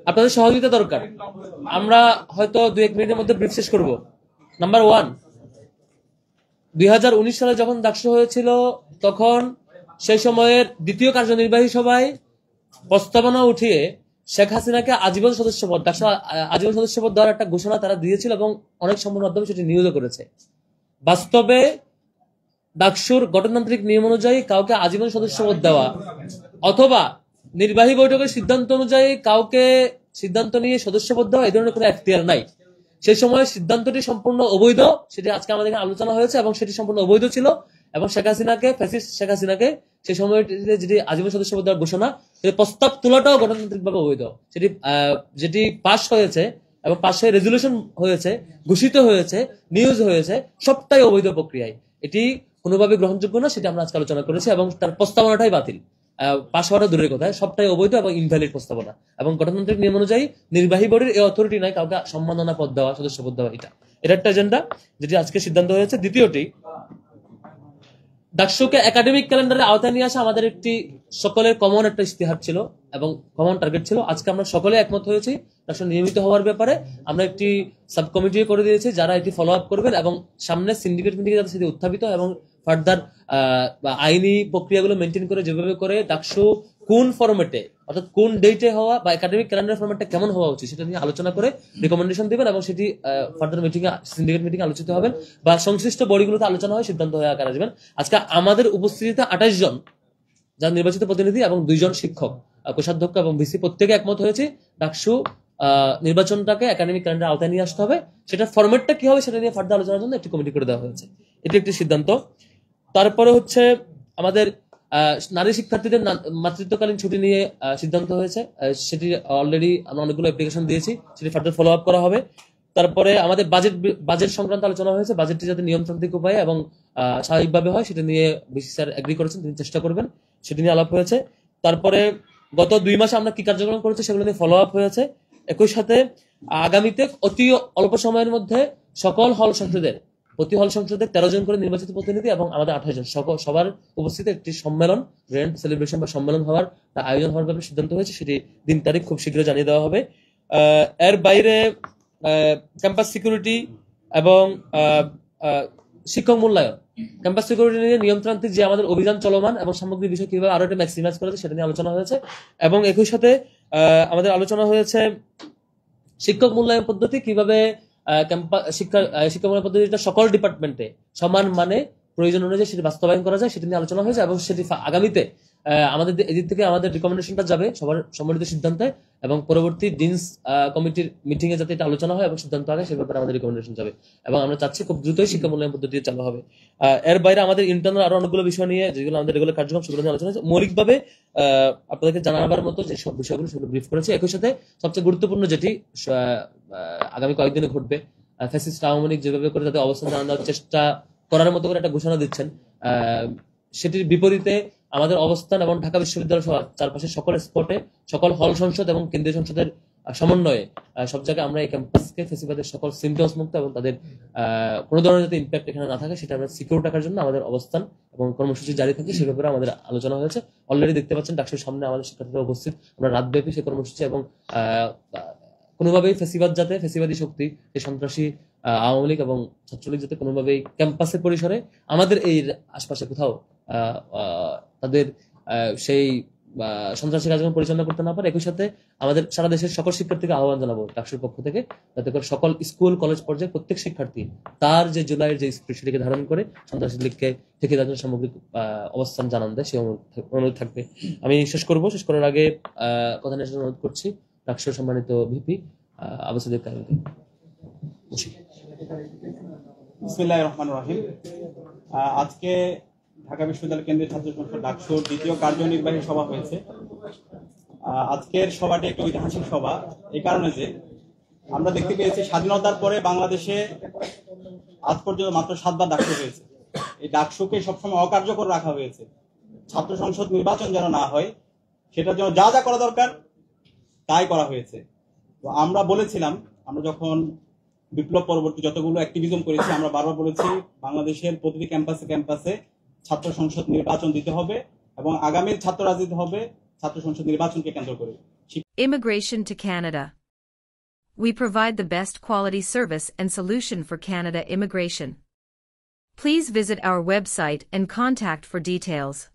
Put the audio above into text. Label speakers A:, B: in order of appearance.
A: আপনাদের সহযোগিতা দরকার। আমরা হয়তো 2-1 মিনিটের মধ্যে ব্রিফ শেষ করবো। নাম্বার 1, 2019 সালে যখন ডাকসু হয়েছিল তখন সেই সময়ের দ্বিতীয় কার্যনির্বাহী সভায় প্রস্তাবনা উঠিয়ে শেখ হাসিনাকে আজীবন সদস্যপদ, ডাকসু আজীবন সদস্যপদ দেওয়ার একটা ঘোষণা তারা দিয়েছিল এবং অনেক সংবাদ মাধ্যমে সেটি নিউজও করেছে। বাস্তবে ডাকসুর গঠনতান্ত্রিক নিয়ম অনুযায়ী কাউকে আজীবন সদস্যপদ দেওয়া অথবা নির্বাহী বৈঠকের সিদ্ধান্ত অনুযায়ী কাউকে সিদ্ধান্ত নিয়ে সদস্যপদ দেওয়া এই ধরনের কোনো এখতিয়ার নাই। সেই সময় সিদ্ধান্তটি সম্পূর্ণ অবৈধ, সেটি আজকে আমাদের আলোচনা হয়েছে এবং সেটি সম্পূর্ণ অবৈধ ছিল এবং শেখ হাসিনাকে সেই সময়টিতে যেটি আজীবন সদস্যপদ দেওয়ার ঘোষণা, সেই প্রস্তাব তোলাটাও গণতান্ত্রিকভাবে অবৈধ। সেটি যেটি পাস হয়েছে এবং পাশে রেজুলেশন হয়েছে, ঘোষিত হয়েছে, নিউজ হয়েছে, সবটাই অবৈধ প্রক্রিয়ায়। এটি কোনোভাবে গ্রহণযোগ্য না, সেটা আমরা আজকে আলোচনা করেছি এবং তার প্রস্তাবনাটাই বাতিল। পাশ হওয়াটা দূরের কথা, সবটাই অবৈধ এবং ইনভ্যালিড প্রস্তাবনা এবং গঠনতান্ত্রিক নিয়ম অনুযায়ী নির্বাহী বোর্ডের এই অথরিটি নাই কাউকে সম্মাননা পদ দেওয়া, সদস্যপদ দেওয়া। এটা একটা এজেন্ডা যেটি আজকে সিদ্ধান্ত হয়েছে। দ্বিতীয়টি, ডাকসুকে একাডেমিক ক্যালেন্ডারের আওতায় নিয়ে আসা আমাদের একটি সকলের কমন একটা ইশতেহার ছিল এবং কমন টার্গেট ছিল। আজকে আমরা সকলে একমত হয়েছি ডাকসু নিয়মিত হওয়ার ব্যাপারে। আমরা একটি সাব কমিটি করে দিয়েছি যারা এটি ফলো আপ করবেন এবং সামনে সিন্ডিকেট মিটিং যাতে সেটি উত্থাপিত এবং ফার্দার আইনি প্রক্রিয়াগুলো মেনটেন করে যেভাবে করে ডাকসু কোন ফরম্যাটে অর্থাৎ কোন ডেটে হওয়া বা একাডেমিক ক্যালেন্ডার ফরম্যাটটা কেমন হওয়া উচিত সেটা নিয়ে আলোচনা করে রিকমেন্ডেশন দিবেন এবং সেটি ফার্দার মিটিং এ সিন্ডিকেট মিটিং আলোচিত হবেন বা সংশ্লিষ্ট বডিগুলোতে আলোচনা হয় সিদ্ধান্ত হয়ে আকার আসবেন। আজকে আমাদের উপস্থিতিতে 28 জন যারা নির্বাচিত প্রতিনিধি এবং 2 জন শিক্ষক, কোষাধ্যক্ষ এবং ভিসি প্রত্যেকে একমত হয়েছে ডাকসু নির্বাচনটাকে একাডেমিক ক্যালেন্ডার আওতায় নিয়ে আসতে হবে। সেটা ফরম্যাটটা কি হবে সেটা নিয়ে ফার্দার আলোচনার জন্য একটি কমিটি করে দেওয়া হয়েছে। এটি একটি সিদ্ধান্ত। তারপরে হচ্ছে আমাদের নারী শিক্ষার্থীদের মাতৃত্বকালীন ছুটি নিয়ে সিদ্ধান্ত হয়েছে। সেটি অলরেডি আমরা অনেকগুলো অ্যাপ্লিকেশন দিয়েছি, সেটি ফার্দার ফলো আপ করা হবে। তারপরে আমাদের বাজেট সংক্রান্ত আলোচনা হয়েছে, বাজেটটি যাতে নিয়মতান্ত্রিক উপায়ে এবং স্বাভাবিকভাবে হয় সেটা নিয়ে বিসি স্যার এগ্রি করেছেন, তিনি চেষ্টা করবেন, সেটি নিয়ে আলাপ হয়েছে। তারপরে গত 2 মাসে আমরা কি কার্যক্রম করেছি সেগুলো নিয়ে ফলো আপ হয়েছে। একই সাথে আগামীতে অতি অল্প সময়ের মধ্যে সকল হল সংসদের প্রতি হল সংসদে 13 জন করে নির্বাচিত প্রতিনিধি এবং আমাদের 28 জন সবার উপস্থিতিতে একটি সম্মেলন, গ্র্যান্ড সেলিব্রেশন বা সম্মেলন হওয়ার আয়োজন হওয়ার ব্যাপারে সিদ্ধান্ত হয়েছে। সেটি দিন তারিখ খুব শীঘ্র জানিয়ে দেওয়া হবে। এর বাইরে ক্যাম্পাস সিকিউরিটি এবং শিক্ষক মূল্যায়ন, ক্যাম্পাস সিকিউরিটি নিয়ে নিয়মতান্ত্রিক যে আমাদের অভিযান চলমান এবং সামগ্রিক বিষয় কিভাবে আরো এটা ম্যাক্সিমাইজ করা যায় সেটা নিয়ে আলোচনা হয়েছে। এবং একই সাথে আমাদের আলোচনা হয়েছে শিক্ষক মূল্যায়ন পদ্ধতি কিভাবে শিক্ষা মূল্যায়ন পদ্ধতিটা সকল ডিপার্টমেন্টে সমান মানে প্রয়োজন অনুযায়ী সেটি বাস্তবায়ন করা যায় সেটা নিয়ে আলোচনা হয়েছে এবং সেটি আগামীতে আমাদের এদিক থেকে আমাদের রিকমেন্ডেশনটা যাবে সবার সম্মিলিত সিদ্ধান্তে এবং পরবর্তী ডিনস কমিটির মিটিং এ যাতে এটা আলোচনা হয় এবং সিদ্ধান্ত আগে সে ব্যাপারে আমাদের রিকমেন্ডেশন যাবে এবং আমরা চাচ্ছি খুব দ্রুতই শিক্ষা মূল্যায়ন পদ্ধতি চালু হবে। এর বাইরে আমাদের ইন্টারনাল আরো অনেকগুলো বিষয় নিয়ে যেগুলো আমাদের রেগুলার কার্যক্রম সেগুলো নিয়ে আলোচনা হয়েছে। মৌলিকভাবে আপনাদেরকে জানাবার মতো যে সব বিষয়গুলো সেগুলো ব্রিফ করেছে। একই সাথে সবচেয়ে গুরুত্বপূর্ণ যেটি আগামী কয়েকদিনে ঘটবে, ফ্যাসিস্ট আওয়ামী লীগ যেভাবে করে তাদের অবস্থান জানানোর চেষ্টা করার মতো করে একটা ঘোষণা দিচ্ছেন, সেটির বিপরীতে আমাদের অবস্থান এবং ঢাকা বিশ্ববিদ্যালয় সহ চারপাশে সকল স্পটে সকল হল সংসদ এবং কেন্দ্রীয় সংসদের সমন্বয়ে সব জায়গায় আমরা এই ক্যাম্পাসকে ফেসিবাদের সকল সিমটমস মুক্ত এবং তাদের কোনো ধরনের যাতে ইম্প্যাক্ট এখানে না থাকে সেটা আমরা সিকিউর রাখার জন্য আমাদের অবস্থান এবং কর্মসূচি জারি থাকে সে ব্যাপারে আমাদের আলোচনা হয়েছে। অলরেডি দেখতে পাচ্ছেন ডাকসুর সামনে আমাদের শিক্ষার্থীরা উপস্থিত, আমরা রাতব্যাপী সেই কর্মসূচি এবং কোনোভাবেই ফেসিবাদী শক্তি এই সন্ত্রাসী আওয়ামী লীগ এবং ছাত্রলীগ যাতে কোনোভাবেই ক্যাম্পাসের পরিসরে আমাদের এই আশপাশে কোথাও তাদের সেই সন্ত্রাসী কার্যক্রম পরিচালনা করতে না পারে। একই সাথে আমাদের সারা দেশের সকল শিক্ষার্থীকে আহ্বান জানাবো ডাকসুর পক্ষ থেকে যাতে করে সকল স্কুল কলেজ পর্যায়ে প্রত্যেক শিক্ষার্থী তার যে জুলাইয়ের যে স্পিরিট সেটিকে ধারণ করে সন্ত্রাসী লীগকে থেকে তাদের সামগ্রিক অবস্থান জানান দেয় সেই অনুরোধ থাকবে। আমি শেষ করার আগে কথা নিয়ে অনুরোধ করছি ডাকসুর সম্মানিত ভিপি আবু সাদিক কায়ুমকে।
B: বিসমিল্লাহির রহমানির রহিম। আজকে ঢাকা বিশ্ববিদ্যালয় কেন্দ্রীয় ছাত্র সংসদ ডাকসুর দ্বিতীয় কার্যনির্বাহী সভা হয়েছে। আজকের সভাটি একটি ঐতিহাসিক সভা এই কারণে যে আমরা দেখতে পেয়েছি স্বাধীনতার পরে বাংলাদেশে আজ পর্যন্ত মাত্র 7 বার ডাকসু হয়েছে। এই ডাকসুকে সবসময় অকার্যকর রাখা হয়েছে। ছাত্র সংসদ নির্বাচন যেন না হয় সেটার জন্য যা যা করা দরকার তাই করা হয়েছে। তো আমরা বলেছিলাম, আমরা যখন বিপ্লব পরবর্তী যতগুলো অ্যাক্টিভিজম করেছি আমরা বারবার বলেছি বাংলাদেশের প্রতিটি ক্যাম্পাসে ছাত্র সংসদ নির্বাচন দিতে হবে এবং আগামীর ছাত্র রাজনীতি হবে ছাত্র সংসদ নির্বাচনকে কেন্দ্র করে।
C: Immigration to Canada. We provide the best quality service and solution for Canada immigration. Please visit our website and contact for details.